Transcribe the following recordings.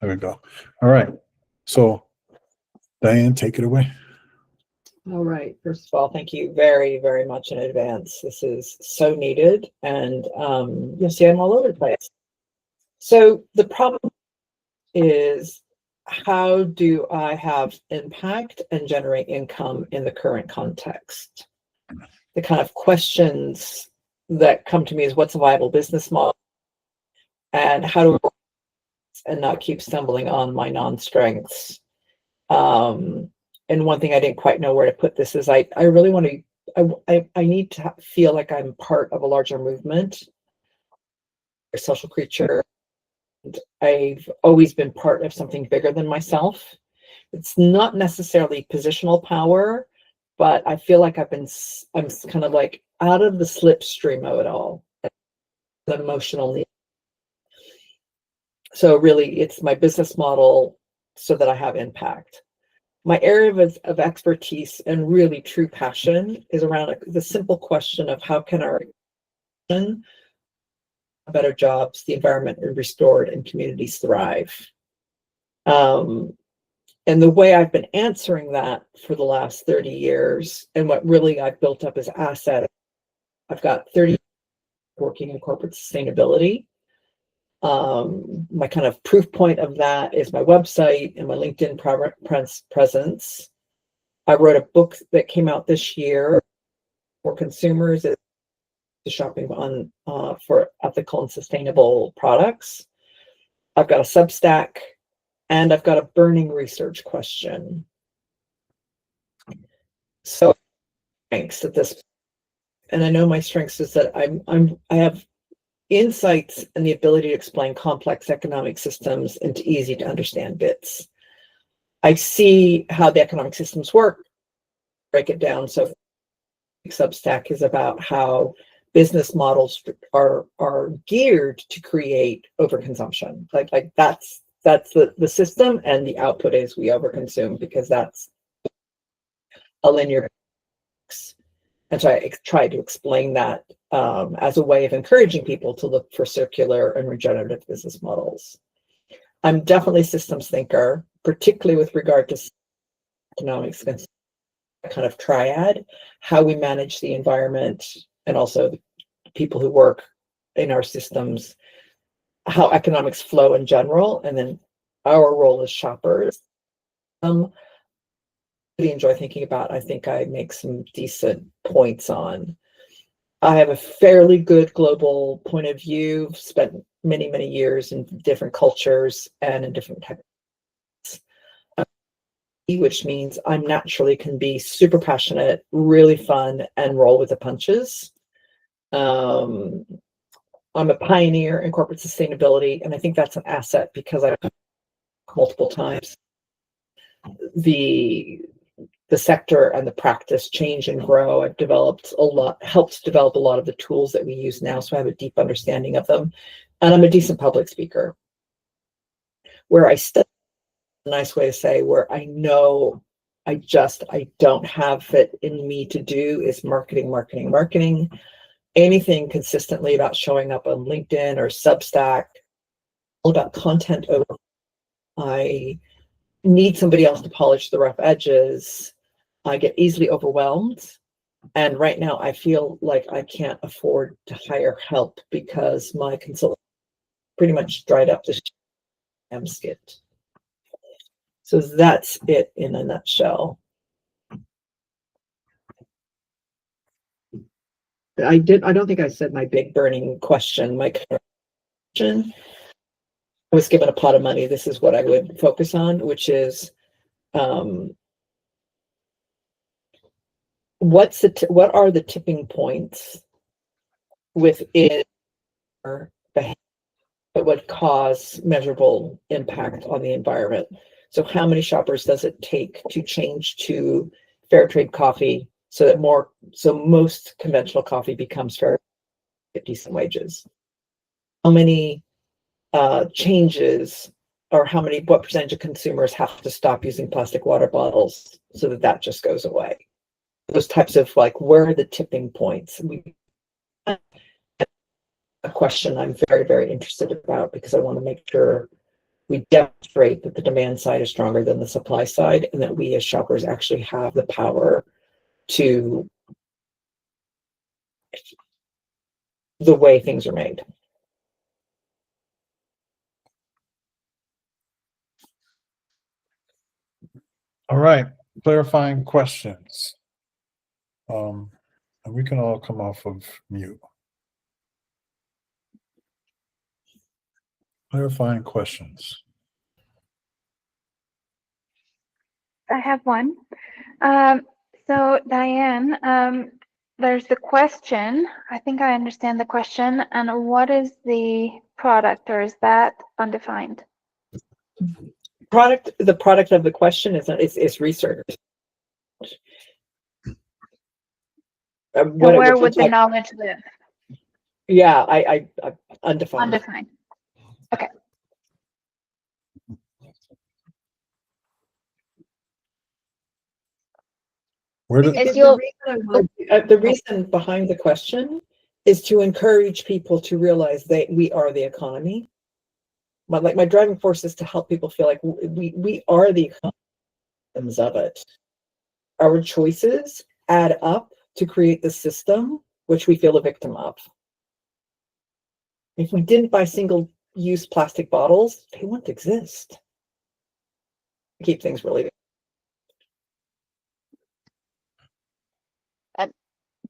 There we go. All right. So, Diane, take it away. All right. First of all, thank you very, very much in advance. This is so needed, and you'll see I'm all over the place. So the problem is, how do I have impact and generate income in the current context? The kind of questions that come to me is, what's a viable business model, and how do I and not keep stumbling on my non-strengths? And one thing I didn't quite know where to put this is, I really want to, I need to feel like I'm part of a larger movement, a social creature. And I've always been part of something bigger than myself. It's not necessarily positional power, but I feel like I'm kind of like out of the slipstream of it all, the emotional need. So really, it's my business model so that I have impact. My area of expertise and really true passion is around the simple question of, how can our better jobs, the environment is restored, and communities thrive? And the way I've been answering that for the last 30 years, and what really I've built up as asset, I've got 30 years working in corporate sustainability. My kind of proof point of that is my website and my LinkedIn presence. I wrote a book that came out this year for consumers, shopping on for ethical and sustainable products. I've got a Substack, and I've got a burning research question. So strengths at this, and I know my strengths is that I have insights and the ability to explain complex economic systems into easy to understand bits. I see how the economic systems work, break it down. So Substack is about how business models are geared to create overconsumption. Like that's the system, and the output is we overconsume because that's a linear. And so I try to explain that as a way of encouraging people to look for circular and regenerative business models. I'm definitely a systems thinker, particularly with regard to economics, kind of triad, how we manage the environment, and also the people who work in our systems, how economics flow in general, and then our role as shoppers. Really enjoy thinking about. I think I make some decent points on. I have a fairly good global point of view, spent many, many years in different cultures and in different types, which means I'm naturally can be super passionate, really fun, and roll with the punches. I'm a pioneer in corporate sustainability, and I think that's an asset because I've multiple times the sector and the practice change and grow. I've developed a lot, helped develop a lot of the tools that we use now, so I have a deep understanding of them. And I'm a decent public speaker. Where I study, a nice way to say, where I know I don't have it in me to do is marketing. Anything consistently about showing up on LinkedIn or Substack, all about content over. I need somebody else to polish the rough edges. I get easily overwhelmed. And right now I feel like I can't afford to hire help because my consultant pretty much dried up the skit. So that's it in a nutshell. I don't think I said my big burning question, my question. I was given a pot of money. This is what I would focus on, which is what are the tipping points within our behavior that would cause measurable impact on the environment? So how many shoppers does it take to change to fair trade coffee so that most conventional coffee becomes fair at decent wages? How many changes, or what percentage of consumers have to stop using plastic water bottles so that just goes away? Those types of, like, where are the tipping points? A question I'm very, very interested about, because I want to make sure we demonstrate that the demand side is stronger than the supply side, and that we as shoppers actually have the power to the way things are made. All right, clarifying questions. And we can all come off of mute. Clarifying questions. I have one. So Diane, there's the question. I think I understand the question. And what is the product, or is that undefined? The product of the question is research. And where would the knowledge live? Yeah, I undefined. Undefined. Okay. Where did The reason behind the question is to encourage people to realize that we are the economy. But like my driving force is to help people feel like we are the economies of it. Our choices add up to create the system which we feel a victim of. If we didn't buy single-use plastic bottles, they wouldn't exist. Keep things really.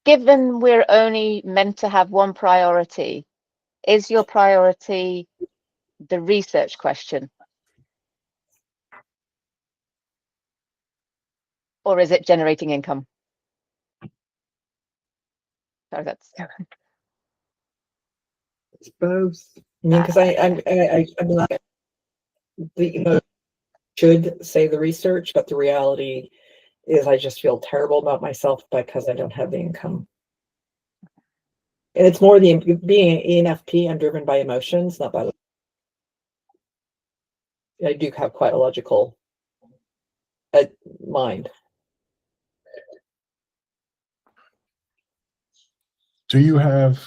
Given we're only meant to have one priority, is your priority the research question? Or is it generating income? Sorry, that's. It's both. I mean, because I'm not, should say the research, but the reality is I just feel terrible about myself because I don't have the income. And it's more being an ENFP, I'm driven by emotions, not by. I do have quite a logical mind. Do you have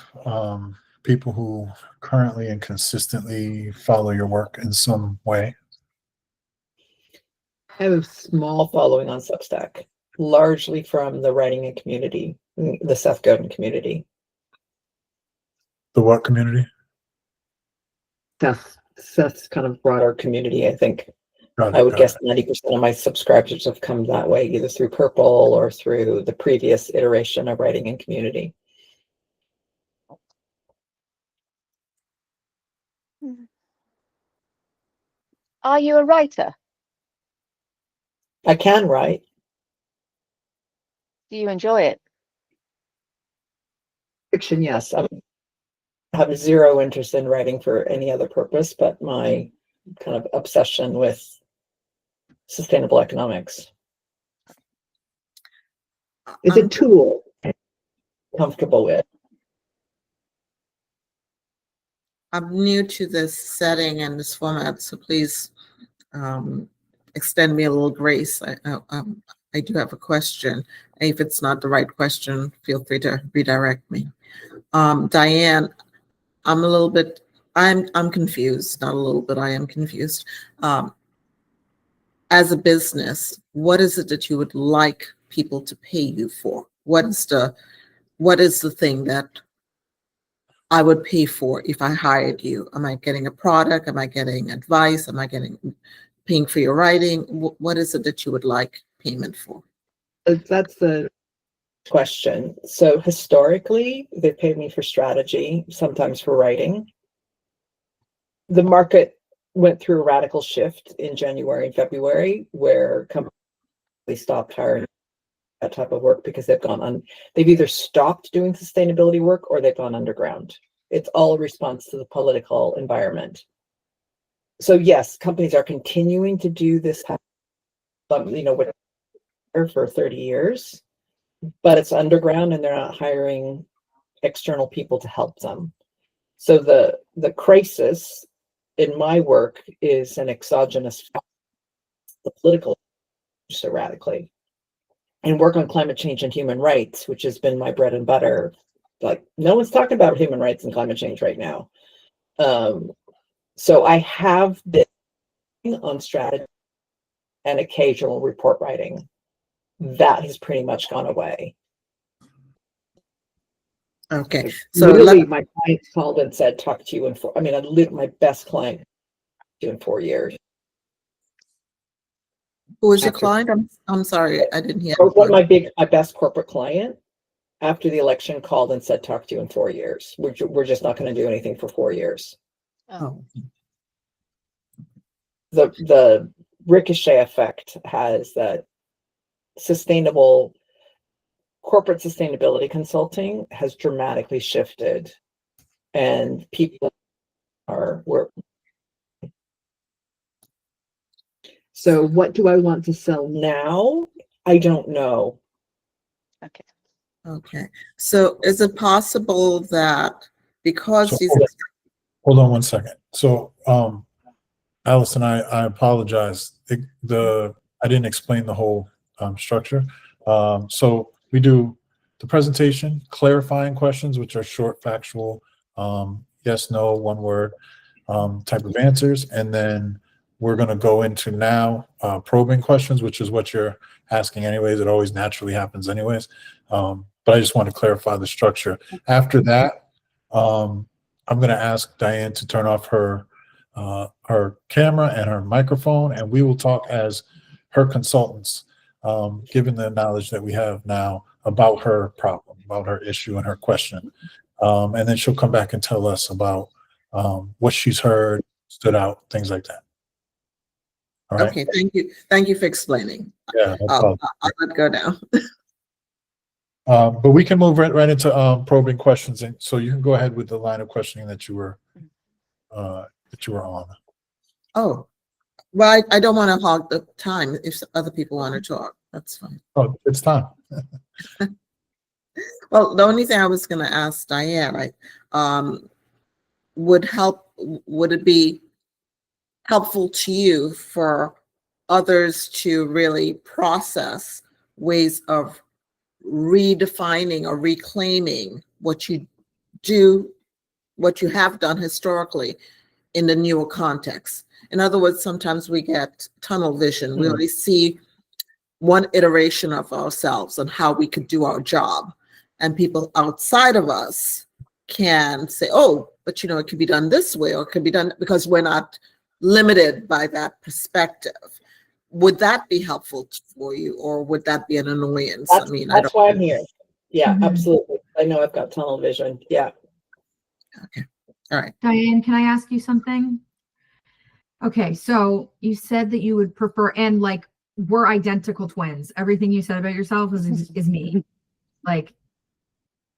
people who currently and consistently follow your work in some way? I have a small following on Substack, largely from the writing and community, the Seth Godin community. The what community? Seth's kind of broader community, I think. Got it, I would got guess it. 90% of my subscribers have come that way, either through Purple or through the previous iteration of writing and community. Are you a writer? I can write. Do you enjoy it? Fiction, yes. I have zero interest in writing for any other purpose, but my kind of obsession with sustainable economics. It's a tool I'm comfortable with. I'm new to this setting and this format, so please extend me a little grace. I do have a question. If it's not the right question, feel free to redirect me. Diane, I'm confused, not a little bit, I am confused. As a business, what is it that you would like people to pay you for? What is the thing that I would pay for if I hired you? Am I getting a product? Am I getting advice? Am I paying for your writing? What is it that you would like payment for? That's the question. So historically, they paid me for strategy, sometimes for writing. The market went through a radical shift in January and February where companies stopped hiring that type of work because they've either stopped doing sustainability work or they've gone underground. It's all a response to the political environment. So yes, companies are continuing to do this, for 30 years, but it's underground and they're not hiring external people to help them. So the crisis in my work is an exogenous, the political so radically. And work on climate change and human rights, which has been my bread and butter. Like no one's talking about human rights and climate change right now. So I have this on strategy and occasional report writing. That has pretty much gone away. Okay, so Literally, my clients called and said, "Talk to you in 4." I mean, my best client in 4 years. who was your after- client? I'm sorry, I didn't hear. Or one of my best corporate client after the election called and said, "Talk to you in 4 years. We're just not going to do anything for 4 years." Oh, The ricochet effect has that sustainable corporate sustainability consulting has dramatically shifted, and people were. So what do I want to sell now? I don't know. Okay. okay. So is it possible that because So, these, hold on one second. So, Allison, I apologize. I didn't explain the whole structure. So we do the presentation, clarifying questions, which are short, factual, yes, no, one word type of answers, and then we're going to go into now probing questions, which is what you're asking anyways. It always naturally happens anyways. But I just want to clarify the structure. After that, I'm going to ask Diane to turn off her camera and her microphone, and we will talk as her consultants, given the knowledge that we have now about her problem, about her issue and her question. And then she'll come back and tell us about what she's heard, stood out, things like that. All right. okay, thank you for explaining. Yeah, no problem. I'll let go now. But we can move right into probing questions, and so you can go ahead with the line of questioning that you were on. Oh, well, I don't want to hog the time if other people want to talk. That's fine. Oh, it's time. Well, the only thing I was going to ask Diane, would it be helpful to you for others to really process ways of redefining or reclaiming what you have done historically in the newer context? In other words, sometimes we get tunnel vision. We only see one iteration of ourselves and how we could do our job. And people outside of us can say, oh, but it could be done this way, or it could be done, because we're not limited by that perspective. Would that be helpful for you, or would that be an annoyance? That's why I'm here. Yeah, absolutely. I know I've got tunnel vision. Yeah. Okay. All right. Diane, can I ask you something? Okay, so you said that you would prefer, and like we're identical twins. Everything you said about yourself is me. Like,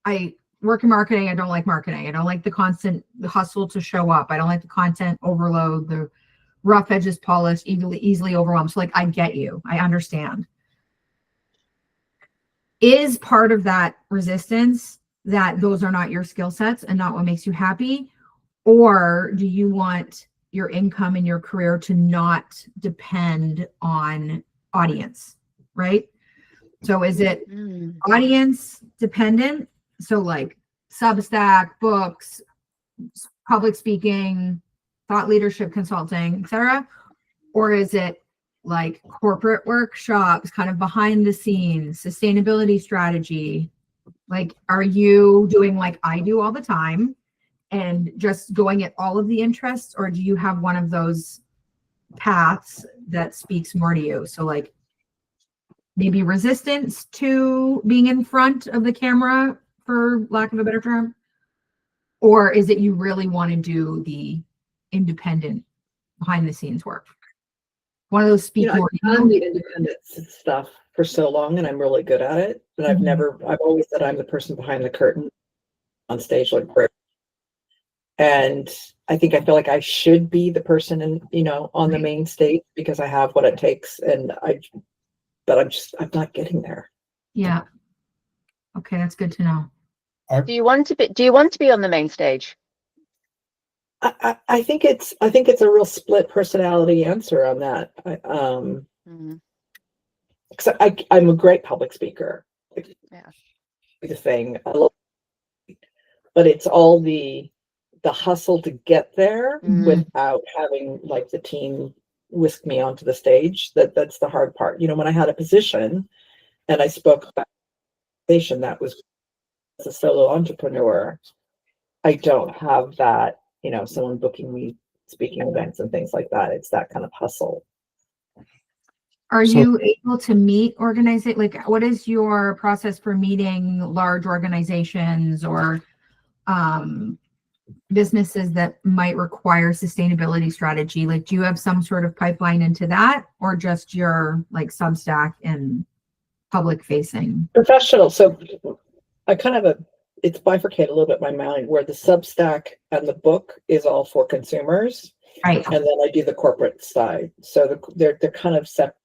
I work in marketing. I don't like marketing. I don't like the constant hustle to show up. I don't like the content overload, the rough edges polished, easily overwhelmed. So like, I get you. I understand. Is part of that resistance that those are not your skill sets and not what makes you happy? Or do you want your income and your career to not depend on audience, right? So is it audience dependent? So like Substack, books, public speaking, thought leadership consulting, etc. Or is it like corporate workshops, kind of behind the scenes, sustainability strategy? Like, are you doing like I do all the time and just going at all of the interests, or do you have one of those paths that speaks more to you? So like maybe resistance to being in front of the camera, for lack of a better term, or is it you really want to do the independent behind the scenes work? One of those speak more. I've done the independent stuff for so long, and I'm really good at it. But I've always said I'm the person behind the curtain on stage, like, and I feel like I should be the person on the main stage because I have what it takes, but I'm not getting there. Yeah. Okay, that's good to know. Do you want to be on the main stage? I think it's a real split personality answer on that. Because I'm a great public speaker. Yeah. The thing, but it's all the hustle to get there without having like the team whisk me onto the stage. That's the hard part. You know, when I had a position and I spoke about that was as a solo entrepreneur, I don't have that, you know, someone booking me speaking events and things like that. It's that kind of hustle. Are So- you able to meet organization? Like, what is your process for meeting large organizations or businesses that might require sustainability strategy? Like, do you have some sort of pipeline into that, or just your like Substack and public facing? Professional. So I kind of it's bifurcated a little bit in my mind where the Substack and the book is all for consumers, Right. and then I do the corporate side. So they're kind of separate,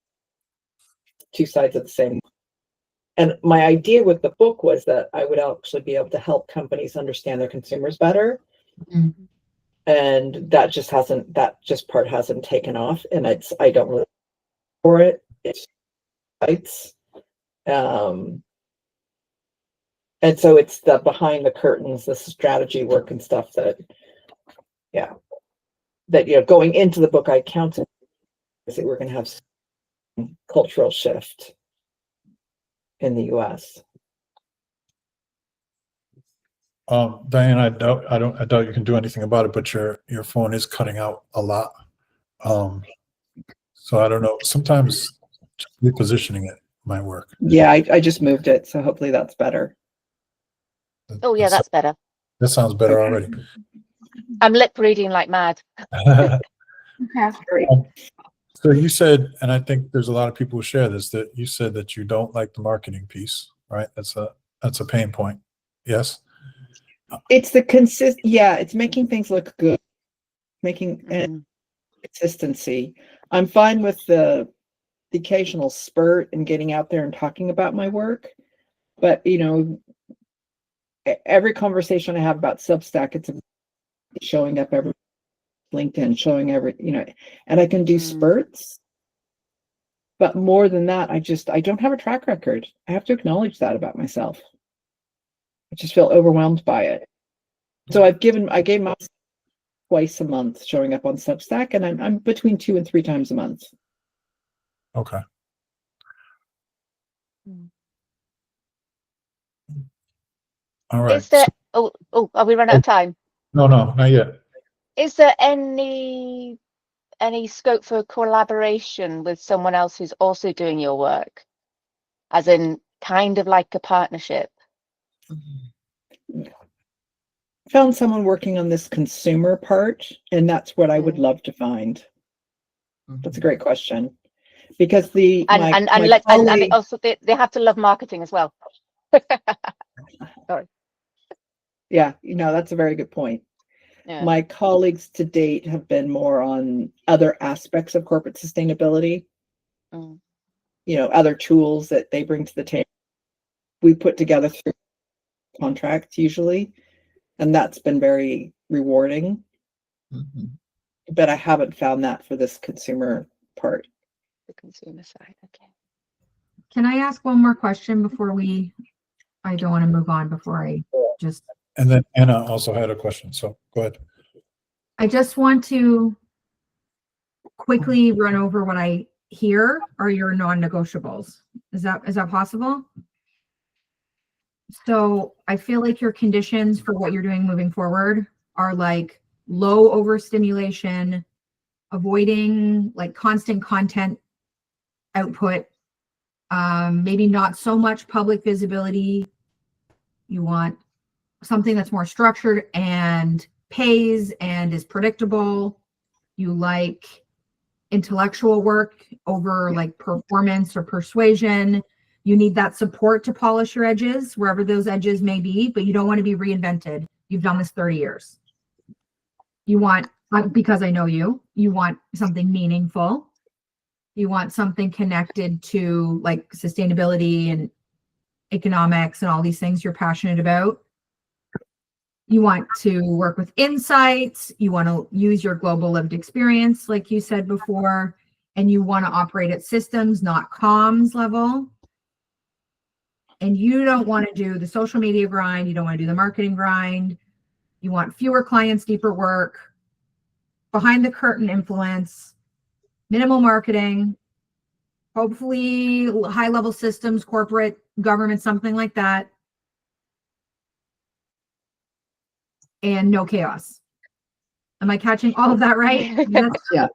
two sides of the same. And my idea with the book was that I would actually be able to help companies understand their consumers better. Mm-hmm. And that just part hasn't taken off, and I don't really for it. It's and so it's the behind the curtains, the strategy work and stuff that you know, going into the book I counted that we're going to have some cultural shift in the US. Diane, I doubt you can do anything about it, but your phone is cutting out a lot. So I don't know. Sometimes just repositioning it might work. Yeah, I just moved it, so hopefully that's better. Oh yeah, that's better. That sounds better already. I'm lip reading like mad. Okay. So you said, and I think there's a lot of people who share this, that you said that you don't like the marketing piece, right? That's a pain point. Yes. It's the it's making things look good, making consistency. I'm fine with the occasional spurt and getting out there and talking about my work, but you know, every conversation I have about Substack, it's showing up every LinkedIn, showing every, you know, and I can do spurts, but more than that, I don't have a track record. I have to acknowledge that about myself. I just feel overwhelmed by it. So I gave myself twice a month showing up on Substack, and I'm between 2 and 3 times a month. Okay. All right. Is there, are we running out of time? No, not yet. Is there any scope for collaboration with someone else who's also doing your work? As in kind of like a partnership? Found someone working on this consumer part, and that's what I would love to find. That's a great question, because and also they have to love marketing as well. Sorry. Yeah, you know, that's a very good point. Yeah. My colleagues to date have been more on other aspects of corporate sustainability, you know, other tools that they bring to the table. We put together through contracts usually, and that's been very rewarding. But I haven't found that for this consumer part. The consumer side, okay. Can I ask one more question before I don't want to move on before I just. And then Anna also had a question, so go ahead. I just want to quickly run over what I hear are your non-negotiables. Is that possible? So I feel like your conditions for what you're doing moving forward are like low overstimulation, avoiding like constant content output, maybe not so much public visibility. You want something that's more structured and pays and is predictable. You like intellectual work over like performance or persuasion. You need that support to polish your edges, wherever those edges may be, but you don't want to be reinvented. You've done this 30 years. You want, because I know you want something meaningful. You want something connected to like sustainability and economics and all these things you're passionate about. You want to work with insights. You want to use your global lived experience, like you said before, and you want to operate at systems, not comms level. And you don't want to do the social media grind. You don't want to do the marketing grind. You want fewer clients, deeper work, behind the curtain influence, minimal marketing, hopefully high level systems, corporate government, something like that. And no chaos. Am I catching all of that right? Yes. Yeah.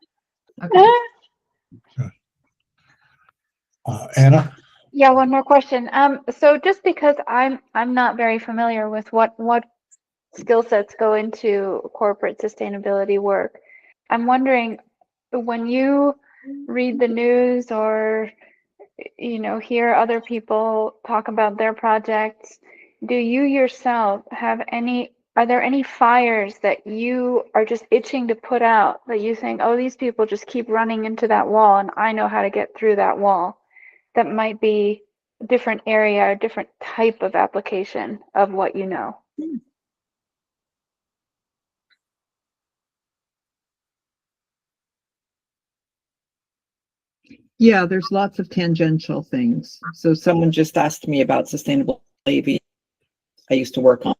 Okay. Anna? Yeah, one more question. So just because I'm not very familiar with what skill sets go into corporate sustainability work, I'm wondering, when you read the news or hear other people talk about their projects, do you yourself have are there any fires that you are just itching to put out, that you think, oh, these people just keep running into that wall and I know how to get through that wall? That might be a different area, a different type of application of what you know. Yeah, there's lots of tangential things. So someone just asked me about sustainable aviation. I used to work on,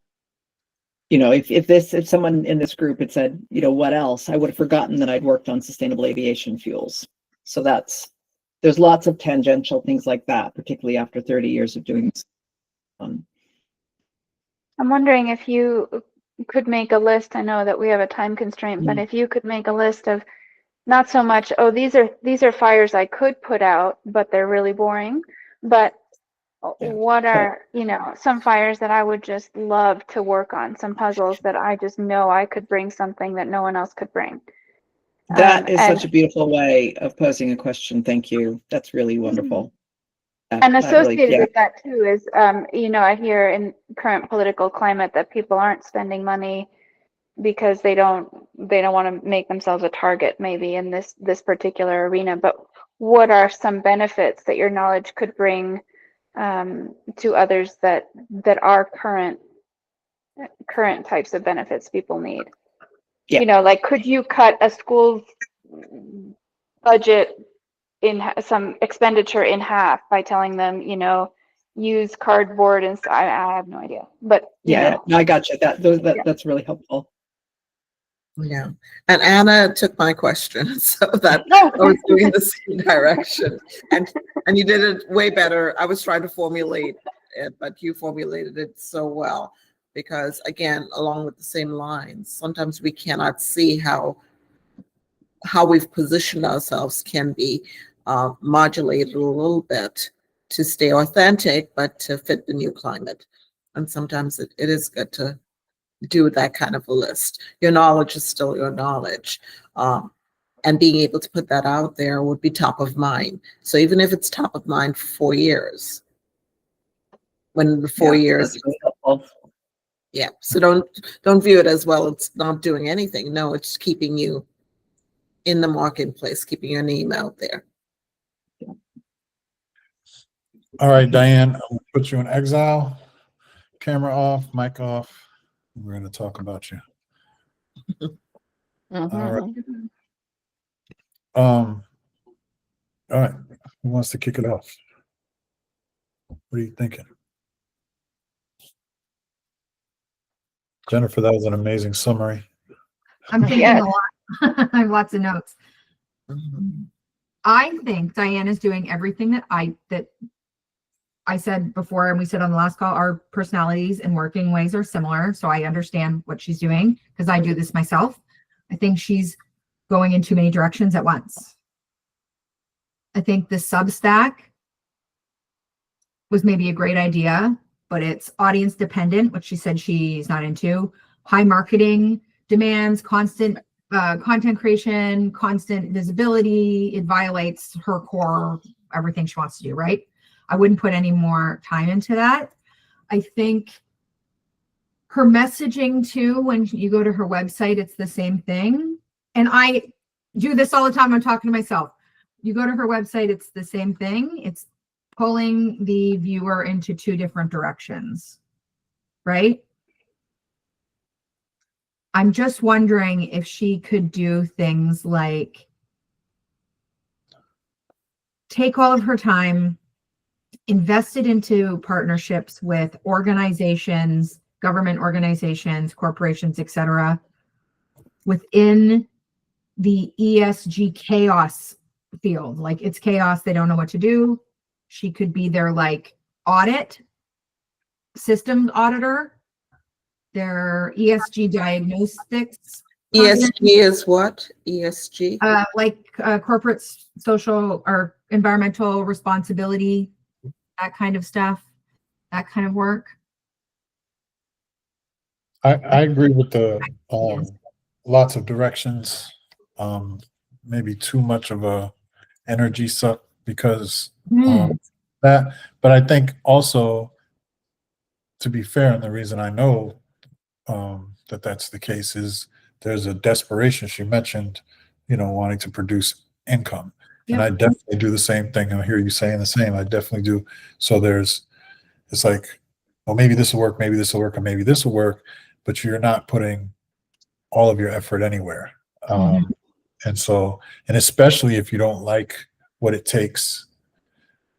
if someone in this group had said, what else, I would have forgotten that I'd worked on sustainable aviation fuels. So there's lots of tangential things like that, particularly after 30 years of doing this. I'm wondering if you could make a list. I know that we have a time constraint, but if you could make a list of not so much, oh, these are fires I could put out, but they're really boring, but what are, some fires that I would just love to work on, some puzzles that I just know I could bring something that no one else could bring. That is such a beautiful way of posing a question. Thank you. That's really wonderful. And associated with that too is, I hear in current political climate that people aren't spending money because they don't want to make themselves a target maybe in this particular arena. But what are some benefits that your knowledge could bring to others that are current types of benefits people need? Yeah. Like, could you cut a school's budget in some expenditure in half by telling them, use cardboard and I have no idea, but no, I got you. That's really helpful. Yeah, and Anna took my question, so that I was doing the same direction, and you did it way better. I was trying to formulate it, but you formulated it so well, because again, along with the same lines, sometimes we cannot see how we've positioned ourselves can be modulated a little bit to stay authentic, but to fit the new climate. And sometimes it is good to do that kind of a list. Your knowledge is still your knowledge. And being able to put that out there would be top of mind. So even if it's top of mind for 4 years, when the 4 years, that's really helpful. Yeah. So don't view it as, well, it's not doing anything. No, it's keeping you in the marketplace, keeping your name out there. All right, Diane, I'll put you in exile. Camera off, mic off. We're going to talk about you. All right. All right. Who wants to kick it off? What are you thinking? Jennifer, that was an amazing summary. I'm thinking a lot. I have lots of notes. Mhm. I think Diane is doing everything that I said before, and we said on the last call, our personalities and working ways are similar. So I understand what she's doing because I do this myself. I think she's going in too many directions at once. I think the Substack was maybe a great idea, but it's audience dependent, which she said she's not into. High marketing demands, constant content creation, constant visibility. It violates her core, everything she wants to do, right? I wouldn't put any more time into that. I think her messaging too, when you go to her website, it's the same thing. And I do this all the time. I'm talking to myself. You go to her website, it's the same thing. It's pulling the viewer into two different directions, right? I'm just wondering if she could do things like take all of her time, invest it into partnerships with organizations, government organizations, corporations, etc., within the ESG chaos field. Like it's chaos. They don't know what to do. She could be their like audit systems auditor, their ESG diagnostics person, ESG is what? ESG? corporate social or environmental responsibility, that kind of stuff, that kind of work. I agree with the lots of directions, maybe too much of a energy suck because that, but I think also, to be fair, and the reason I know that that's the case is there's a desperation. She mentioned, wanting to produce income. Yep. And I definitely do the same thing. I hear you saying the same. I definitely do. So it's like, well, maybe this will work, maybe this will work, or maybe this will work, but you're not putting all of your effort anywhere. And so, and especially if you don't like what it takes,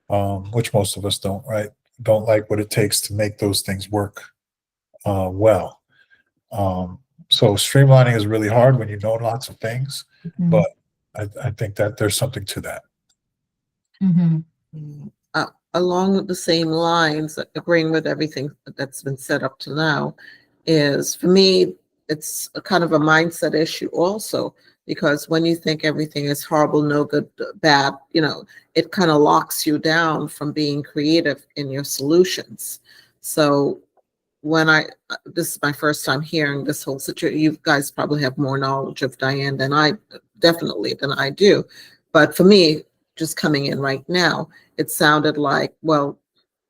which most of us don't, right? Don't like what it takes to make those things work well. So streamlining is really hard when you know lots of things, but I think that there's something to that. Along with the same lines, agreeing with everything that's been said up to now, is for me, it's a kind of a mindset issue also, because when you think everything is horrible, no good, bad, it kind of locks you down from being creative in your solutions. So when this is my first time hearing this whole situation, you guys probably have more knowledge of Diane than I do. But for me, just coming in right now, it sounded like, well,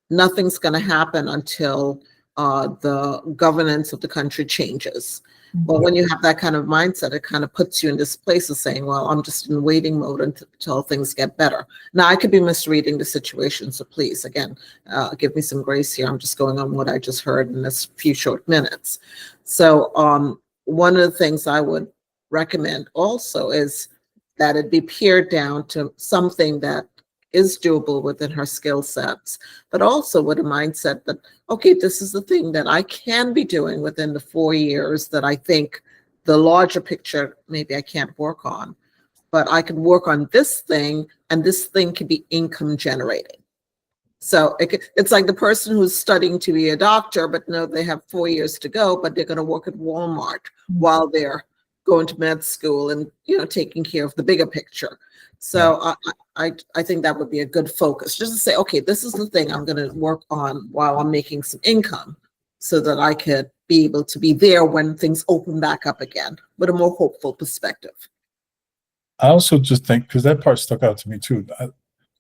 nothing's going to happen until the governance of the country changes. Well, when you have that kind of mindset, it kind of puts you in this place of saying, well, I'm just in waiting mode until things get better. Now, I could be misreading the situation, so please, again, give me some grace here. I'm just going on what I just heard in this few short minutes. So one of the things I would recommend also is that it be pared down to something that is doable within her skill sets, but also with a mindset that, okay, this is the thing that I can be doing within the 4 years that I think the larger picture, maybe I can't work on, but I can work on this thing, and this thing can be income generating. So it's like the person who's studying to be a doctor, but no, they have 4 years to go, but they're going to work at Walmart while they're going to med school and, taking care of the bigger picture. So I think that would be a good focus, just to say, okay, this is the thing I'm going to work on while I'm making some income, so that I could be able to be there when things open back up again with a more hopeful perspective. I also just think, because that part stuck out to me too, I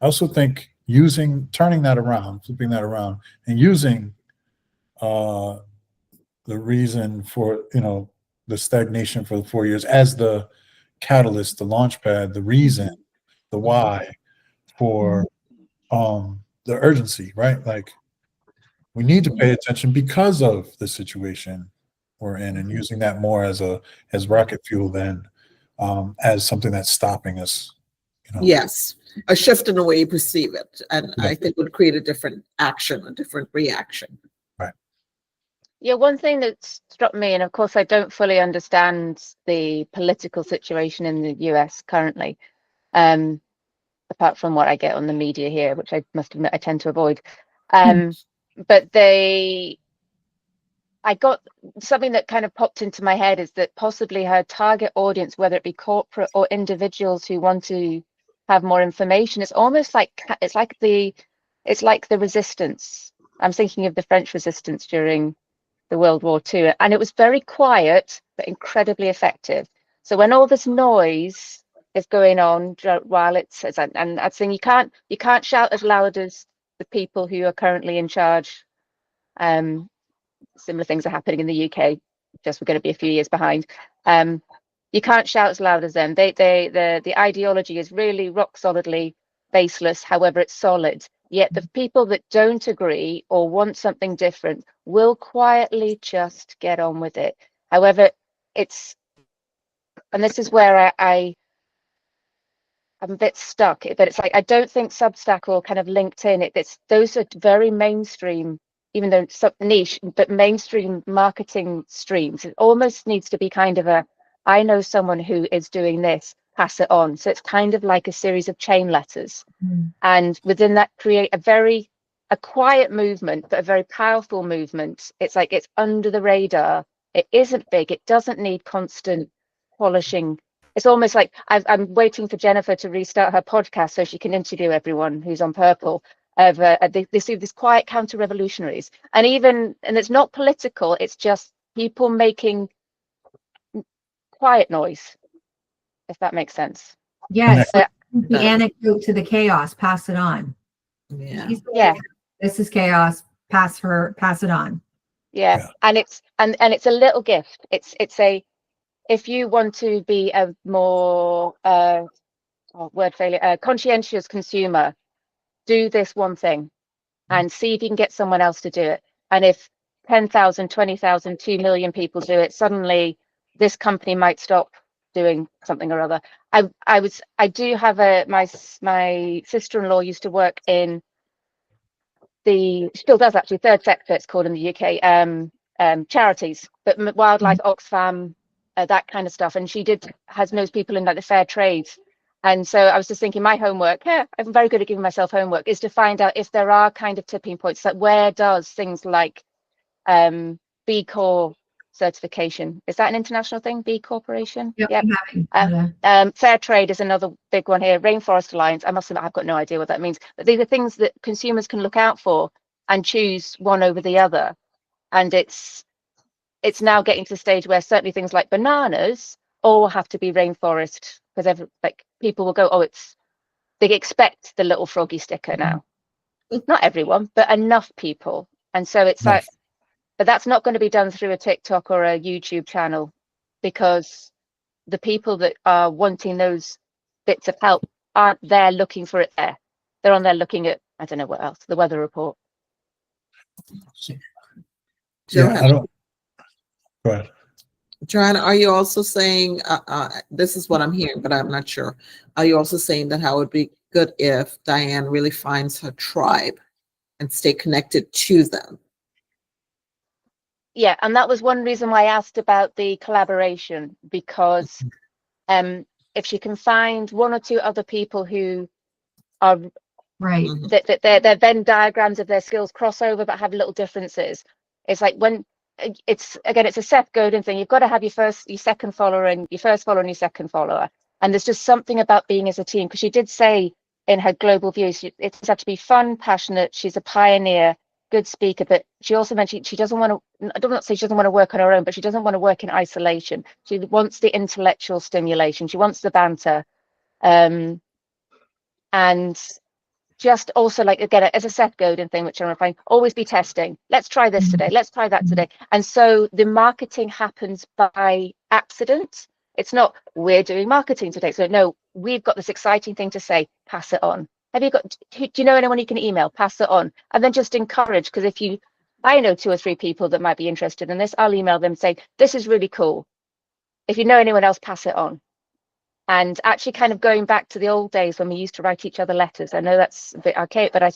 also think turning that around, flipping that around, and using the reason for, the stagnation for the 4 years as the catalyst, the launch pad, the reason, the why for the urgency, right? Like, we need to pay attention because of the situation we're in, and using that more as rocket fuel than as something that's stopping us. Yes, a shift in the way you perceive it, and I think would create a different action, a different reaction. Right. Yeah, one thing that struck me, and of course I don't fully understand the political situation in the US currently, apart from what I get on the media here, which I must admit I tend to avoid. But I got something that kind of popped into my head, is that possibly her target audience, whether it be corporate or individuals who want to have more information, it's almost like it's like the resistance. I'm thinking of the French resistance during the World War II, and it was very quiet but incredibly effective. So when all this noise is going on while and I'd say you can't shout as loud as the people who are currently in charge. Similar things are happening in the UK, just we're going to be a few years behind. You can't shout as loud as them. The ideology is really rock solidly baseless, however it's solid. Yet the people that don't agree or want something different will quietly just get on with it. However, and this is where I'm a bit stuck, but it's like, I don't think Substack or kind of LinkedIn, those are very mainstream, even though it's niche, but mainstream marketing streams. It almost needs to be kind of I know someone who is doing this, pass it on. So it's kind of like a series of chain letters. Mm. And within that create a quiet movement, but a very powerful movement. It's like it's under the radar. It isn't big. It doesn't need constant polishing. It's almost like I'm waiting for Jennifer to restart her podcast so she can interview everyone who's on Purple of these quiet counter-revolutionaries. And it's not political. It's just people making quiet noise, if that makes sense. Yes, Connect. the anecdote to the chaos, pass it on. Yeah. Yeah. This is chaos, pass it on. Yeah. Yeah. And it's a little gift. It's a, if you want to be a more conscientious consumer, do this one thing and see if you can get someone else to do it. And if 10,000, 20,000, 2 million people do it, suddenly this company might stop doing something or other. I do have my sister-in-law used to work in still does actually, third sector it's called in the UK, charities, but wildlife, Oxfam, that kind of stuff. And she knows people in like the fair trades. And so I was just thinking, my homework, I'm very good at giving myself homework, is to find out if there are kind of tipping points, like where does things like B Corp certification, is that an international thing, B Corporation? Yep. Fair trade is another big one here. Rainforest Alliance, I must admit, I've got no idea what that means, but these are things that consumers can look out for and choose one over the other. And it's now getting to the stage where certainly things like bananas all have to be rainforest, because people will go, they expect the little froggy sticker now. Not everyone, but enough people. And so it's like, but that's not going to be done through a TikTok or a YouTube channel, because the people that are wanting those bits of help aren't there looking for it there. They're on there looking at, I don't know what else, the weather report. Yeah, I don't. Go ahead. Joanna, are you also saying, this is what I'm hearing, but I'm not sure. Are you also saying that how it would be good if Diane really finds her tribe and stay connected to them? Yeah, and that was one reason why I asked about the collaboration, because if she can find one or two other people who are Right. that their Venn diagrams of their skills cross over but have little differences. It's like when it's a Seth Godin thing. You've got to have your second follower and your first follower and your second follower. And there's just something about being as a team, because she did say in her global views, it's have to be fun, passionate. She's a pioneer, good speaker, but she also mentioned she doesn't want to, I don't want to say she doesn't want to work on her own, but she doesn't want to work in isolation. She wants the intellectual stimulation. She wants the banter. And just also, like, again, as a Seth Godin thing, which I'm finding, always be testing. Let's try this today. Let's try that today. And so the marketing happens by accident. It's not, we're doing marketing today. So no, we've got this exciting thing to say, pass it on. Do you know anyone you can email? Pass it on. And then just encourage, because I know 2 or 3 people that might be interested in this, I'll email them saying, this is really cool. If you know anyone else, pass it on. And actually kind of going back to the old days when we used to write each other letters. I know that's a bit archaic, but I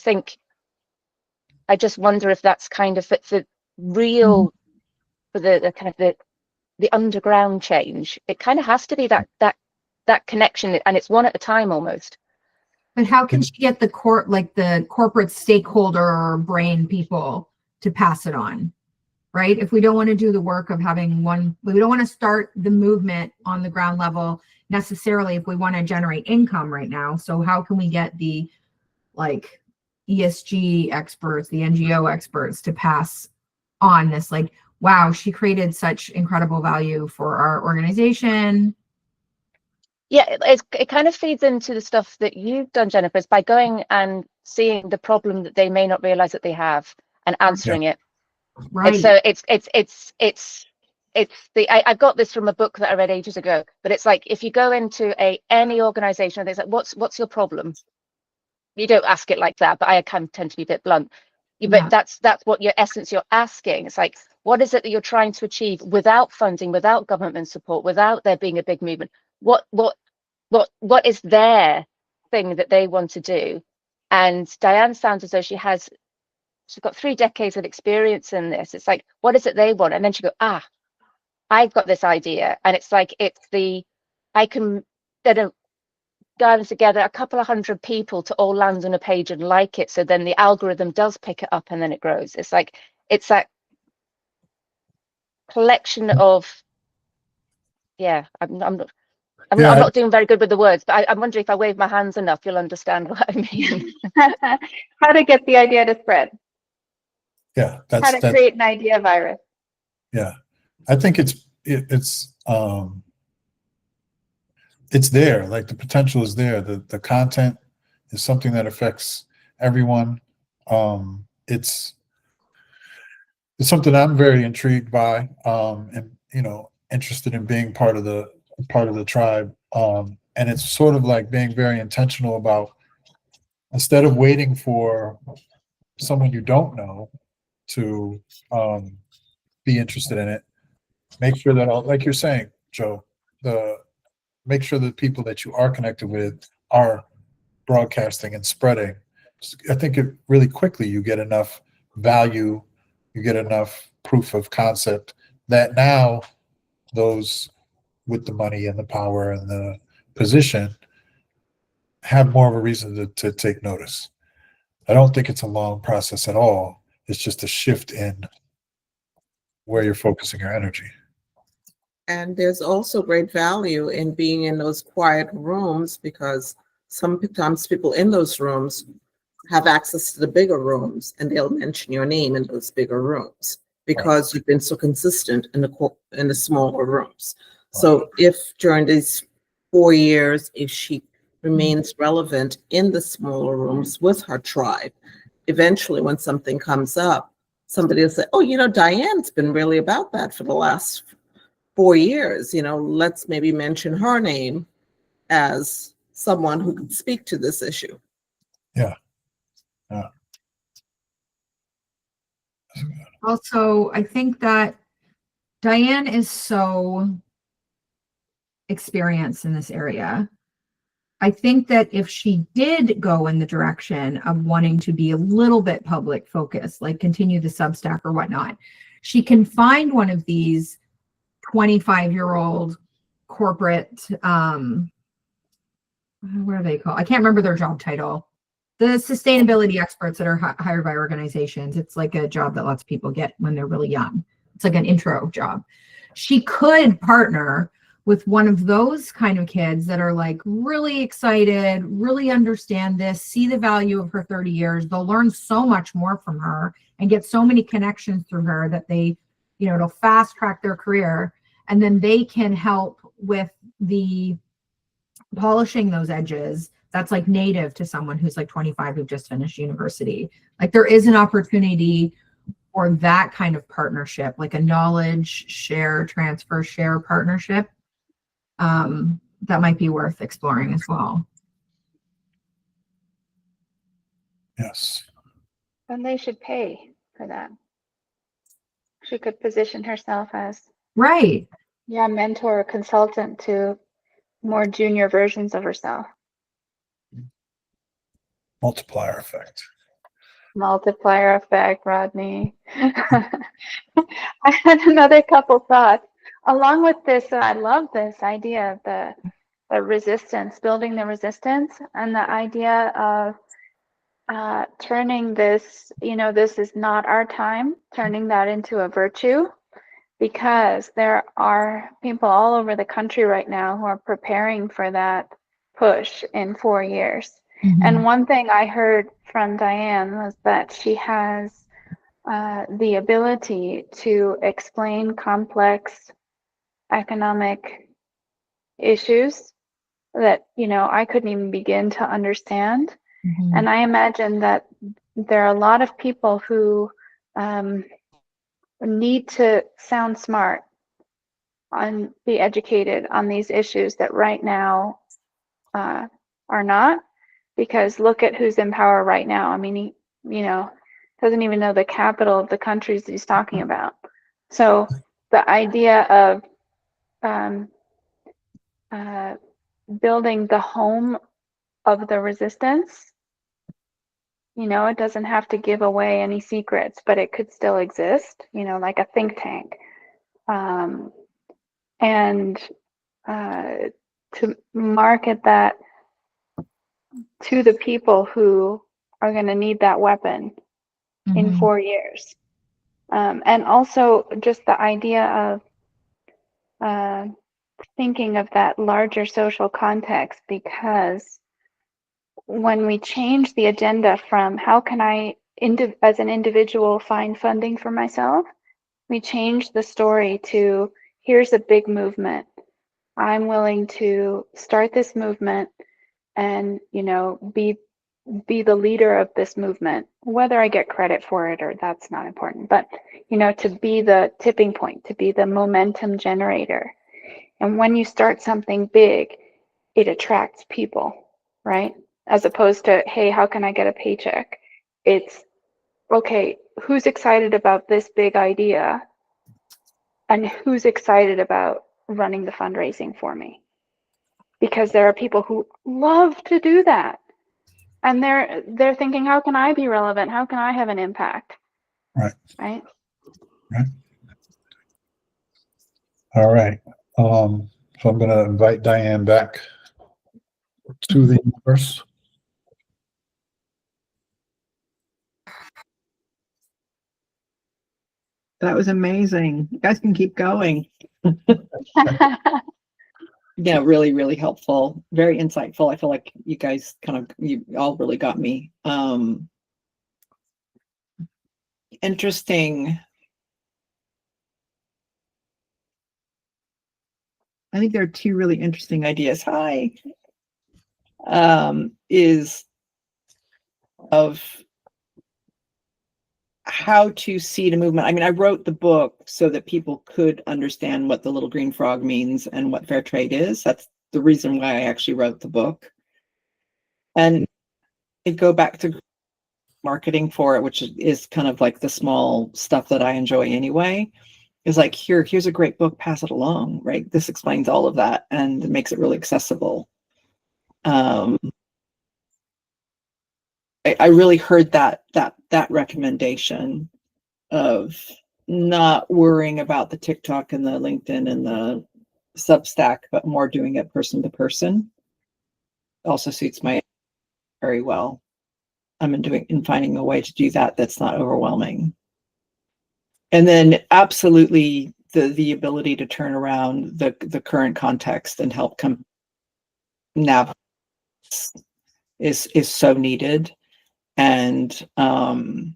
just wonder if that's kind of for real, for the kind of the underground change. It kind of has to be that connection, and it's one at a time almost. But how can she get the corporate stakeholder brain people to pass it on? Right? If we don't want to do the work of having we don't want to start the movement on the ground level necessarily if we want to generate income right now. So how can we get the ESG experts, the NGO experts to pass on this? Like, wow, she created such incredible value for our organization. Yeah, it kind of feeds into the stuff that you've done, Jennifer, is by going and seeing the problem that they may not realize that they have and answering it. Right. And so I've got this from a book that I read ages ago, but it's like, if you go into any organization, and it's like, what's your problem? You don't ask it like that, but I tend to be a bit blunt. But that's what your essence you're asking. It's like, what is it that you're trying to achieve without funding, without government support, without there being a big movement? What is their thing that they want to do? And Diane sounds as though she's got 3 decades of experience in this. It's like, what is it they want? And then she go, I've got this idea. And it's like, I don't gather together a couple of hundred people to all land on a page and like it, so then the algorithm does pick it up and then it grows. It's like, it's that collection of, yeah, I'm not, I'm Yeah, not doing very good with the words, but I'm wondering if I wave my hands enough, you'll understand what I mean. How to get the idea to spread. yeah, How to create an idea virus. yeah. I think it's there. Like the potential is there. The content is something that affects everyone. It's something I'm very intrigued by, and interested in being part of the tribe. And it's sort of like being very intentional about, instead of waiting for someone you don't know to be interested in it, make sure that like you're saying, Joe, make sure the people that you are connected with are broadcasting and spreading. I think it really quickly you get enough value, you get enough proof of concept that now those with the money and the power and the position have more of a reason to take notice. I don't think it's a long process at all. It's just a shift in where you're focusing your energy. And there's also great value in being in those quiet rooms, because sometimes people in those rooms have access to the bigger rooms and they'll mention your name in those bigger rooms because you've been so consistent in the smaller rooms. So if during these 4 years, if she remains relevant in the smaller rooms with her tribe, eventually when something comes up, somebody will say, oh, Diane's been really about that for the last 4 years. Let's maybe mention her name as someone who could speak to this issue. Yeah. Also, I think that Diane is so experienced in this area. I think that if she did go in the direction of wanting to be a little bit public focused, like continue the Substack or whatnot, she can find one of these 25-year-old corporate, what are they called? I can't remember their job title. The sustainability experts that are hired by organizations. It's like a job that lots of people get when they're really young. It's like an intro job. She could partner with one of those kind of kids that are like really excited, really understand this, see the value of her 30 years. They'll learn so much more from her and get so many connections through her that they, it'll fast track their career. And then they can help with the polishing those edges. That's like native to someone who's like 25 who just finished university. Like there is an opportunity for that kind of partnership, like a knowledge share, transfer share partnership. That might be worth exploring as well. Yes. And they should pay for that. She could position herself as Right. mentor or consultant to more junior versions of herself. Multiplier effect. Multiplier effect, Rodney. I had another couple thoughts. Along with this, I love this idea of the resistance, building the resistance, and the idea of turning this, this is not our time, turning that into a virtue, because there are people all over the country right now who are preparing for that push in 4 years. Mm-hmm. And one thing I heard from Diane was that she has the ability to explain complex economic issues that, I couldn't even begin to understand. Mm-hmm. And I imagine that there are a lot of people who need to sound smart and be educated on these issues that right now are not, because look at who's in power right now. I mean, he doesn't even know the capital of the countries he's talking about. So the idea of building the home of the resistance, it doesn't have to give away any secrets, but it could still exist, like a think tank. And to market that to the people who are going to need that weapon in Mhm. 4 years. And also just the idea of thinking of that larger social context, because when we change the agenda from how can I, as an individual, find funding for myself, we change the story to here's a big movement. I'm willing to start this movement and, you know, be the leader of this movement. Whether I get credit for it or that's not important, but, you know, to be the tipping point, to be the momentum generator. And when you start something big, it attracts people, right? As opposed to, hey, how can I get a paycheck? It's, okay, who's excited about this big idea? And who's excited about running the fundraising for me? Because there are people who love to do that. And they're thinking, how can I be relevant? How can I have an impact? Right. Right. Right. All right. So I'm going to invite Diane back to the universe. That was amazing. You guys can keep going. Yeah, really, really helpful. Very insightful. I feel like you guys you all really got me. Interesting. I think there are two really interesting ideas. Hi. Is of how to seed a movement. I mean, I wrote the book so that people could understand what the little green frog means and what fair trade is. That's the reason why I actually wrote the book. And I go back to marketing for it, which is kind of like the small stuff that I enjoy anyway. Is like, here's a great book, pass it along, right? This explains all of that and makes it really accessible. I really heard that recommendation of not worrying about the TikTok and the LinkedIn and the Substack, but more doing it person to person. Also suits my very well. I'm in finding a way to do that that's not overwhelming. And then absolutely the ability to turn around the current context and help come navigate is so needed. And I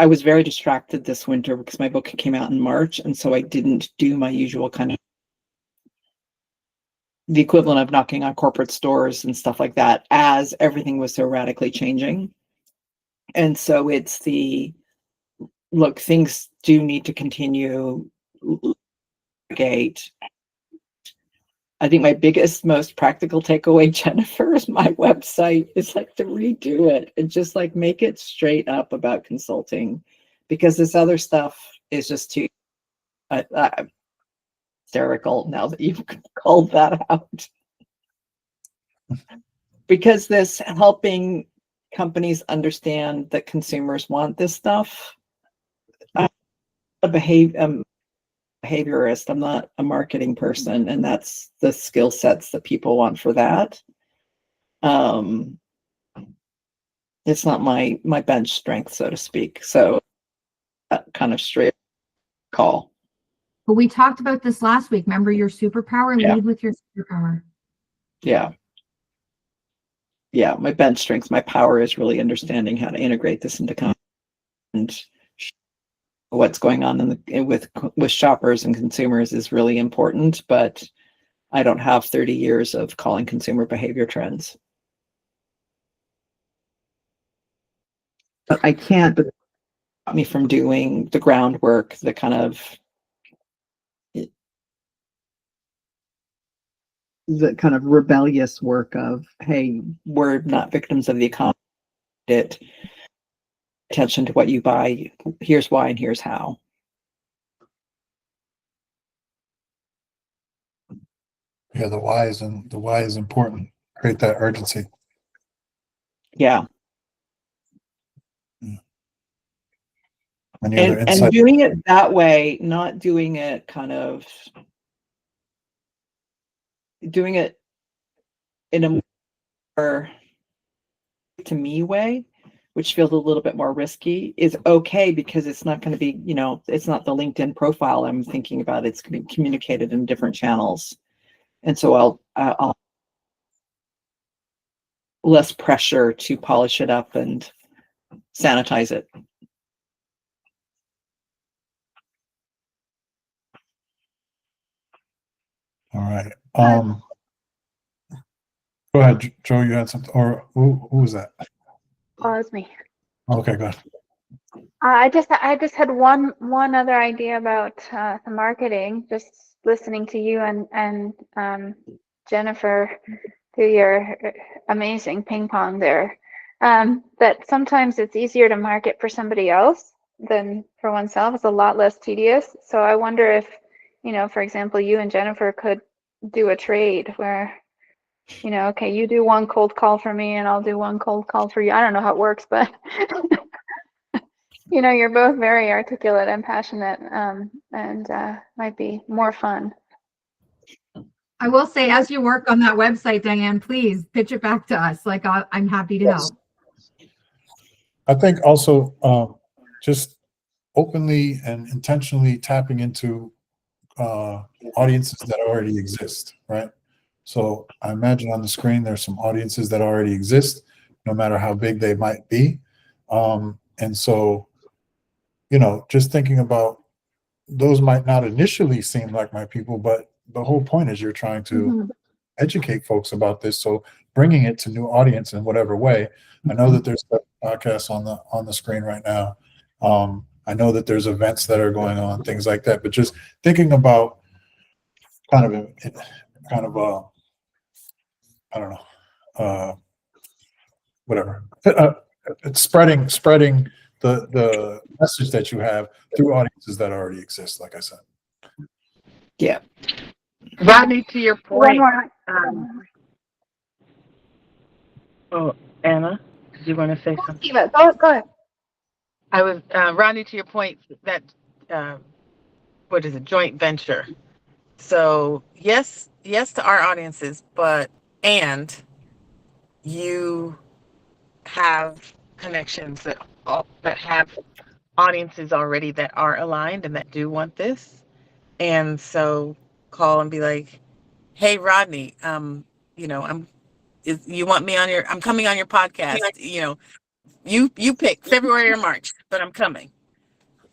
was very distracted this winter because my book came out in March, and so I didn't do my usual kind of the equivalent of knocking on corporate stores and stuff like that, as everything was so radically changing. And so it's look, things do need to continue. I think my biggest, most practical takeaway, Jennifer, is my website is like to redo it and just like make it straight up about consulting, because this other stuff is just too hysterical now that you've called that out. Because this helping companies understand that consumers want this stuff. I'm a behaviorist. I'm not a marketing person, and that's the skill sets that people want for that. It's not my bench strength, so to speak. So kind of straight call. But we talked about this last week. Remember your superpower? Yeah. Lead with your superpower. Yeah. Yeah. My bench strength, my power is really understanding how to integrate this into content and what's going on with shoppers and consumers is really important, but I don't have 30 years of calling consumer behavior trends. But I can't stop me from doing the groundwork, the kind of rebellious work of, hey, we're not victims of the economy. Attention to what you buy. Here's why and here's how. Yeah, the why is important. Create that urgency. Yeah. Any other And insight? doing it that way, not doing it doing it in a or to me way, which feels a little bit more risky, is okay because it's not going to be, it's not the LinkedIn profile I'm thinking about. It's going to be communicated in different channels. And so I'll less pressure to polish it up and sanitize it. All right. Go ahead, Joe. You had something, or who was that? Oh, it's me. Okay, go ahead. I just had one other idea about the marketing. Just listening to you and Jennifer do your amazing ping pong there. That sometimes it's easier to market for somebody else than for oneself. It's a lot less tedious. So I wonder if, for example, you and Jennifer could do a trade where, okay, you do one cold call for me and I'll do one cold call for you. I don't know how it works, but you're both very articulate and passionate, and might be more fun. I will say, as you work on that website, Diane, please pitch it back to us. Like, I'm happy to help. I think also just openly and intentionally tapping into audiences that already exist, right? So I imagine on the screen there's some audiences that already exist, no matter how big they might be. And so, just thinking about those might not initially seem like my people, but the whole point is you're trying to educate folks about this. So bringing it to new audience in whatever way. I know that there's podcasts on the screen right now. I know that there's events that are going on, things like that. But just thinking about kind of I don't know, whatever. It's spreading the message that you have through audiences that already exist, like I said. Yeah. Rodney, to your point. Anna, did you want to say something? Go ahead. I was Rodney, to your point that what is it, joint venture. So yes to our audiences, and you have connections that have audiences already that are aligned and that do want this, and so call and be like, hey Rodney, you want me on I'm coming on your podcast, you pick February or March, but I'm coming.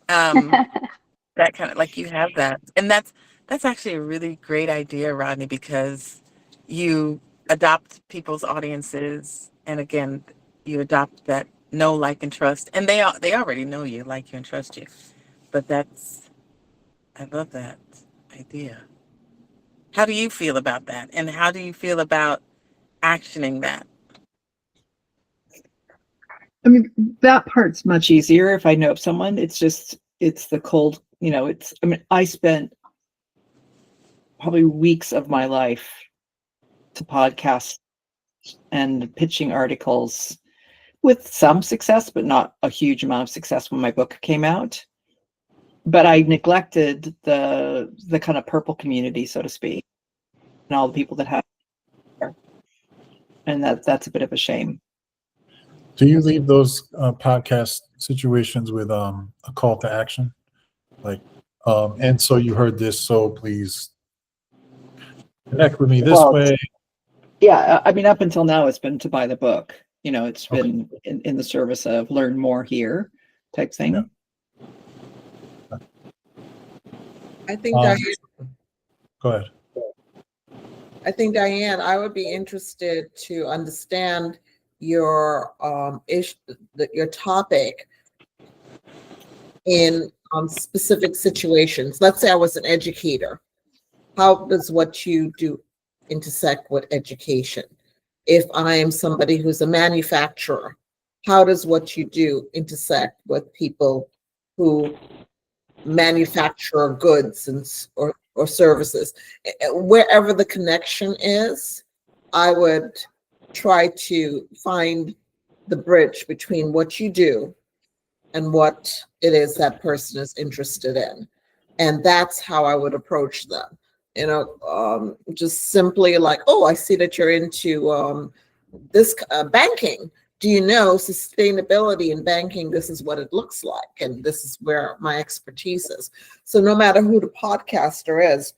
That kind of, like, you have that, and that's actually a really great idea, Rodney, because you adopt people's audiences, and again, you adopt that know, like, and trust, and they already know you, like you, and trust you. But I love that idea. How do you feel about that, and how do you feel about actioning that? I mean, that part's much easier if I know of someone. It's the cold, I spent probably weeks of my life to podcast and pitching articles with some success, but not a huge amount of success when my book came out. But I neglected the kind of purple community, so to speak, and all the people that have, and that's a bit of a shame. Do you leave those podcast situations with a call to action? Like, and so you heard this, so please connect with me this way. Yeah, I mean, up until now, it's been to buy the book. It's been in the service of learn more here type thing. Yeah. I think Diane, go ahead. I think Diane, I would be interested to understand your your topic in specific situations. Let's say I was an educator. How does what you do intersect with education? If I am somebody who's a manufacturer, how does what you do intersect with people who manufacture goods or services? Wherever the connection is, I would try to find the bridge between what you do and what it is that person is interested in. And that's how I would approach them. Just simply like, oh, I see that you're into this banking, do you know sustainability in banking? This is what it looks like, and this is where my expertise is. So no matter who the podcaster is,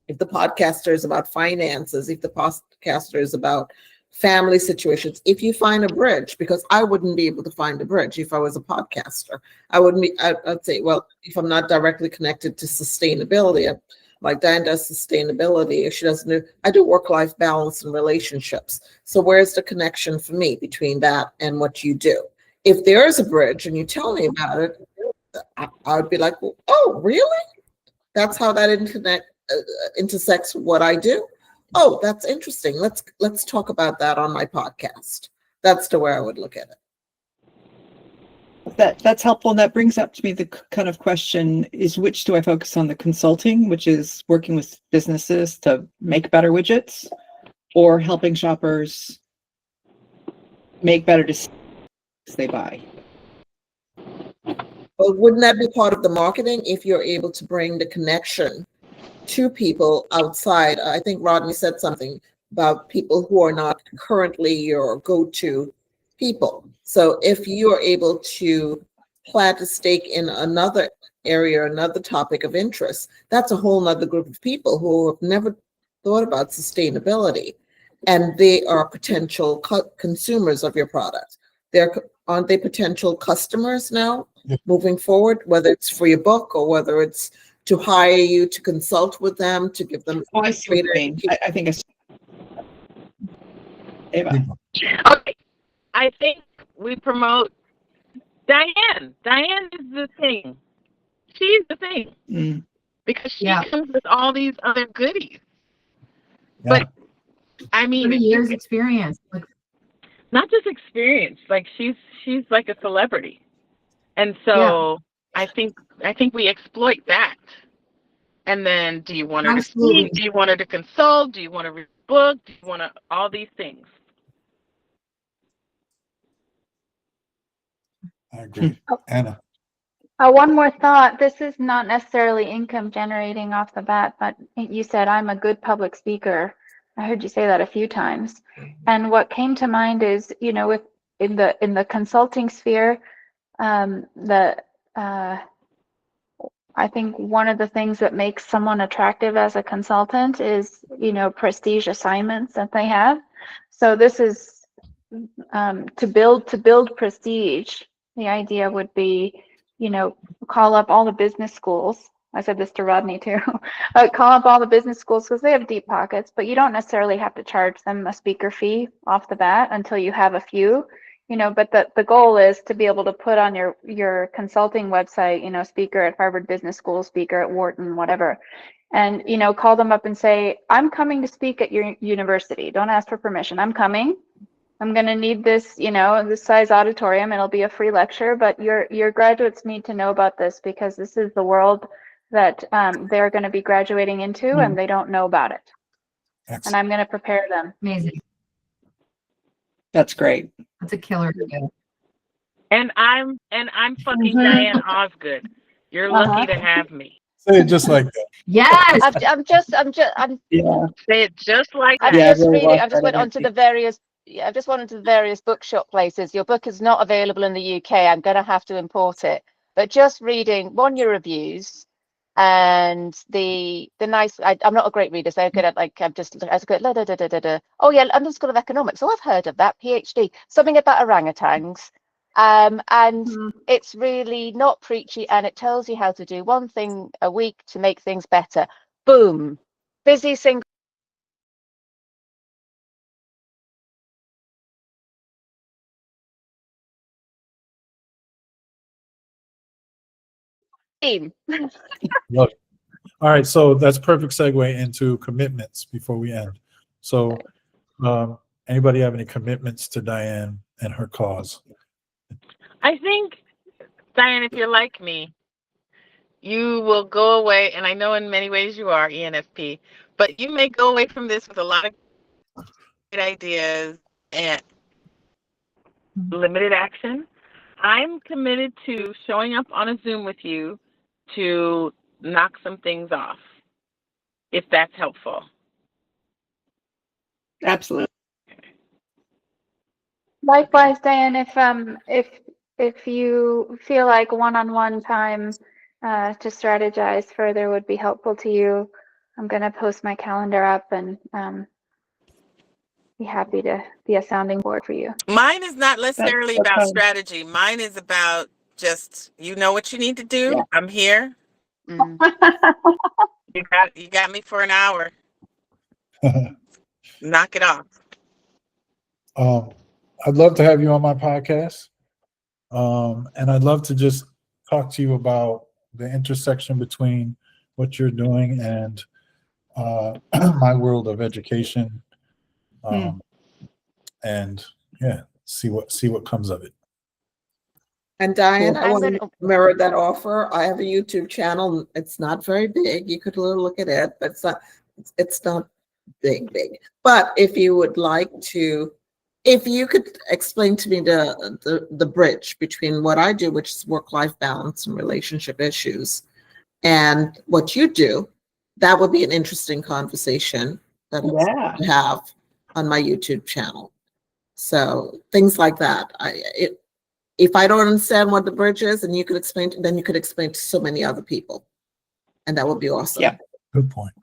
if the podcaster is about finances, if the podcaster is about family situations, if you find a bridge, because I wouldn't be able to find a bridge if I was a podcaster. I wouldn't be, I'd say, well, if I'm not directly connected to sustainability, like Diane does sustainability, if she doesn't do, I do work-life balance and relationships. So where's the connection for me between that and what you do? If there is a bridge and you tell me about it, I would be like, well, oh, really? That's how that intersects with what I do? Oh, that's interesting. Let's talk about that on my podcast. That's the way I would look at it. That's helpful. And that brings up to me the kind of question is, which do I focus on, the consulting, which is working with businesses to make better widgets, or helping shoppers make better decisions they buy? But wouldn't that be part of the marketing if you're able to bring the connection to people outside? I think Rodney said something about people who are not currently your go-to people. So if you are able to plant a stake in another area, another topic of interest, that's a whole nother group of people who have never thought about sustainability, and they are potential consumers of your product. Aren't they potential customers now moving forward, whether it's for your book or whether it's to hire you to consult with them, to give them Oh, I see what you mean. I think it's Ava. Okay, I think we promote Diane. Diane is the thing. She's the thing because she comes with all these other goodies. Yeah. But I mean, 30 years experience. Like, not just experience. Like she's like a celebrity, and so I think we exploit that. And then, do you want her to speak? Do you want her to consult? Do you want to read a book? Do you want to all these things? I agree. Anna. One more thought. This is not necessarily income generating off the bat, but you said I'm a good public speaker. I heard you say that a few times. And what came to mind is, you know, in the consulting sphere, I think one of the things that makes someone attractive as a consultant is, you know, prestige assignments that they have. So this is to build prestige. The idea would be, you know, call up all the business schools. I said this to Rodney too. Call up all the business schools because they have deep pockets, but you don't necessarily have to charge them a speaker fee off the bat until you have a few. You know, but the goal is to be able to put on your consulting website, you know, speaker at Harvard Business School, speaker at Wharton, whatever, and, you know, call them up and say, I'm coming to speak at your university. Don't ask for permission. I'm coming. I'm going to need this, you know, this size auditorium. It'll be a free lecture, but your graduates need to know about this because this is the world that they're going to be graduating into, and they don't know about it. Excellent. And I'm going to prepare them. amazing. That's great. That's a killer idea. And I'm fucking Diane Osgood. You're lucky to have me. Say it just like that. Yes. I'm just Say it just like I'm that. just reading. I've just went onto the various. Yeah, I've just went into the various bookshop places. Your book is not available in the UK. I'm going to have to import it. But just reading your reviews and the nice. I'm not a great reader, so good at like I'm just as good. Oh yeah, London School of Economics. Oh, I've heard of that. PhD. Something about orangutans. And it's really not preachy, and it tells you how to do one thing a week to make things better. Boom. Busy single. Love it. All right, so that's perfect segue into commitments before we end. So anybody have any commitments to Diane and her cause? I think, Diane, if you're like me, you will go away, and I know in many ways you are ENFP, but you may go away from this with a lot of great ideas and limited action. I'm committed to showing up on a Zoom with you to knock some things off, if that's helpful. Absolutely. Likewise, Diane, if you feel like one-on-one time to strategize further would be helpful to you, I'm gonna post my calendar up and be happy to be a sounding board for you. Mine is not necessarily That's about fine. strategy. Mine is about just, you know what you need to do. Yeah. I'm here. Mm. You got me for an hour. Knock it off. I'd love to have you on my podcast. And I'd love to just talk to you about the intersection between what you're doing and my world of education. And yeah, see what comes of it. And Diane, I I'm want to gonna- mirror that offer. I have a YouTube channel. It's not very big. You could look at it, but it's not big. But if you would like to, if you could explain to me the bridge between what I do, which is work-life balance and relationship issues, and what you do, that would be an interesting conversation that Yeah. I have on my YouTube channel. So things like that. If I don't understand what the bridge is, and you could explain, then you could explain to so many other people, and that would be awesome. Yeah. Good point.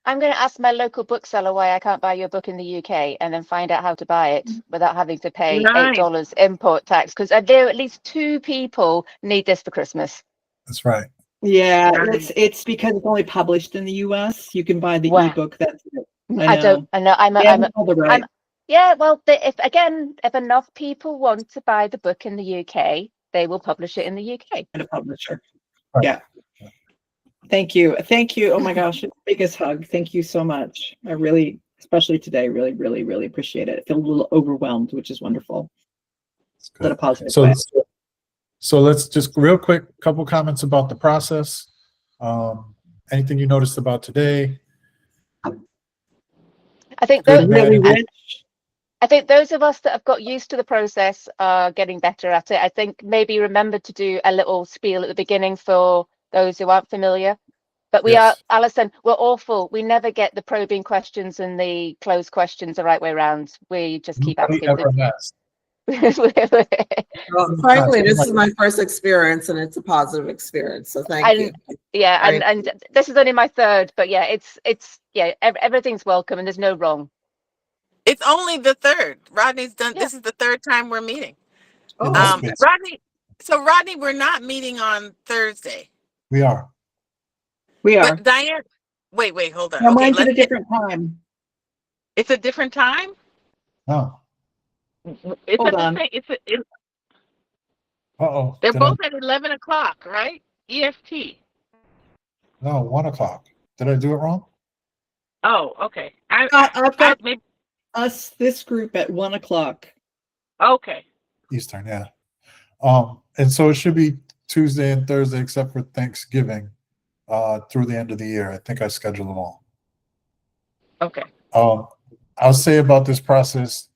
I'm going to ask my local bookseller why I can't buy your book in the UK and then find out how to buy it without having to pay Nice. $8 import tax, because I know at least 2 people need this for Christmas. That's right. Yeah, Right. it's because it's only published in the US. You can buy the Wow. ebook. That's it. I know. Yeah, well, if enough people want to buy the book in the UK, they will publish it in the UK. And a publisher. Right. Yeah. Thank you. Oh my gosh, biggest hug. Thank you so much. I really, especially today, really appreciate it. I feel a little overwhelmed, which is wonderful. That's But a good. positive So way. so let's just real quick, couple comments about the process. Anything you noticed about today? I think Good, Really bad, rich. I think those of us that have got used to the process are getting better at it. I think maybe remember to do a little spiel at the beginning for those who aren't familiar. But we Yes. are, Alison, we're awful. We never get the probing questions and the closed questions the right way around. We just keep Nobody asking ever has. Well, frankly, this is my first experience, and it's a positive experience. So thank you. Yeah, Right. and this is only my third, but yeah, everything's welcome and there's no wrong. It's only the third. Rodney's done. Yeah. This is the third time we're meeting. Oh, Yes. Rodney, we're not meeting on Thursday. We are. We are. But Diane, wait, hold on. No, Okay, mine's at a different time. it's a different time. No. It's Hold at the on. same. Uh-oh. They're Did I- both at 11 o'clock, right? EST. No, 1 o'clock. Did I do it wrong? Oh, okay. I've got Maybe, this group at 1 o'clock. okay. Eastern, yeah. And so it should be Tuesday and Thursday, except for Thanksgiving, through the end of the year. I think I scheduled them all. Okay. I'll say about this process,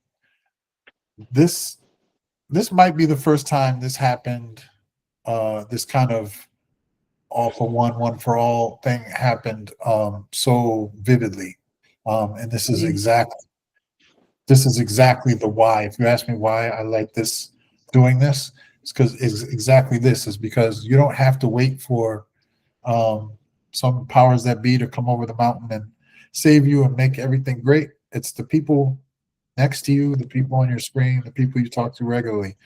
this might be the first time this happened, this kind of all for one for all thing happened so vividly. And this is exactly the why. If you ask me why I like doing this, it's because it's exactly this, is because you don't have to wait for some powers that be to come over the mountain and save you and make everything great. It's the people next to you, the people on your screen, the people you talk to regularly.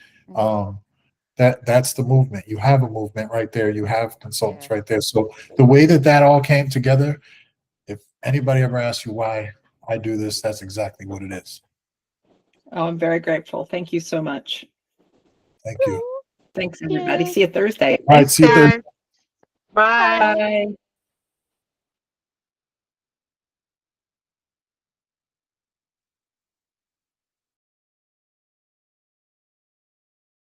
That's the movement. You have a movement right there. You have consultants right there. So the way that all came together, if anybody ever asks you why I do this, that's exactly what it is. Oh, I'm very grateful. Thank you so much. Thank you. Thanks, everybody. See you Thursday. All right, see you Thursday. Bye. Bye.